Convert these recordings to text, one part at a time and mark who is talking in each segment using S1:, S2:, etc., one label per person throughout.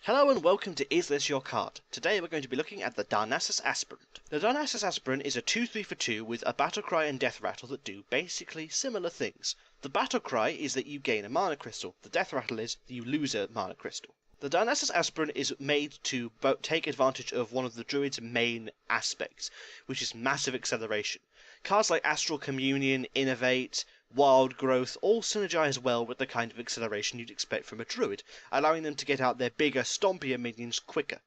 S1: Hello and welcome to Is This Your Card? Today we're going to be looking at the Darnassus Aspirant. The Darnassus Aspirant is a 2/3 for 2 with a Battle Cry and Death Rattle that do basically similar things. The Battle Cry is that you gain a mana crystal, the Death Rattle is that you lose a mana crystal. The Darnassus Aspirant is made to take advantage of one of the Druid's main aspects, which is massive acceleration. Cards like Astral Communion, Innovate, Wild Growth all synergize well with the kind of acceleration you'd expect from a Druid, allowing them to get out their bigger, stompier minions quicker.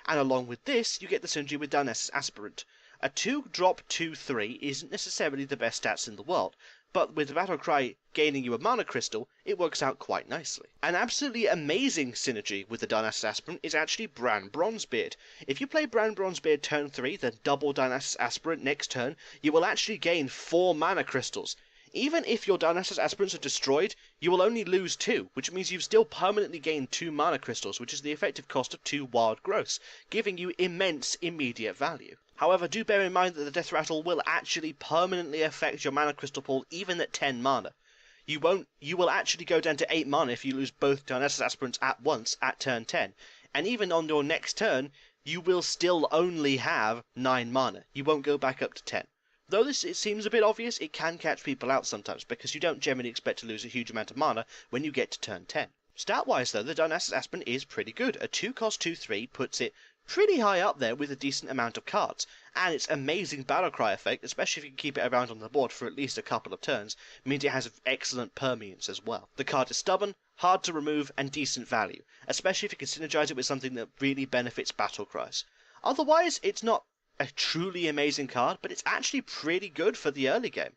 S1: And along with this, you get the synergy with Darnassus Aspirant. A 2-drop 2/3 isn't necessarily the best stats in the world, but with the Battle Cry gaining you a mana crystal, it works out quite nicely. An absolutely amazing synergy with the Darnassus Aspirant is actually Bran Bronzebeard. If you play Bran Bronzebeard turn 3, then double Darnassus Aspirant next turn, you will actually gain 4 mana crystals. Even if your Darnassus Aspirants are destroyed, you will only lose 2, which means you've still permanently gained 2 mana crystals, which is the effective cost of 2 wild growths, giving you immense immediate value. However, do bear in mind that the Death Rattle will actually permanently affect your mana crystal pool even at 10 mana. You will actually go down to 8 mana if you lose both Darnassus Aspirants at once at turn 10, and even on your next turn, you will still only have 9 mana. You won't go back up to 10. Though it seems a bit obvious, it can catch people out sometimes, because you don't generally expect to lose a huge amount of mana when you get to turn 10. Stat-wise though, the Darnassus Aspirant is pretty good. A 2-cost 2/3 puts it pretty high up there with a decent amount of cards, and its amazing Battle Cry effect, especially if you can keep it around on the board for at least a couple of turns, means it has excellent permeance as well. The card is stubborn, hard to remove, and decent value, especially if you can synergize it with something that really benefits Battle Cries. Otherwise, it's not a truly amazing card, but it's actually pretty good for the early game.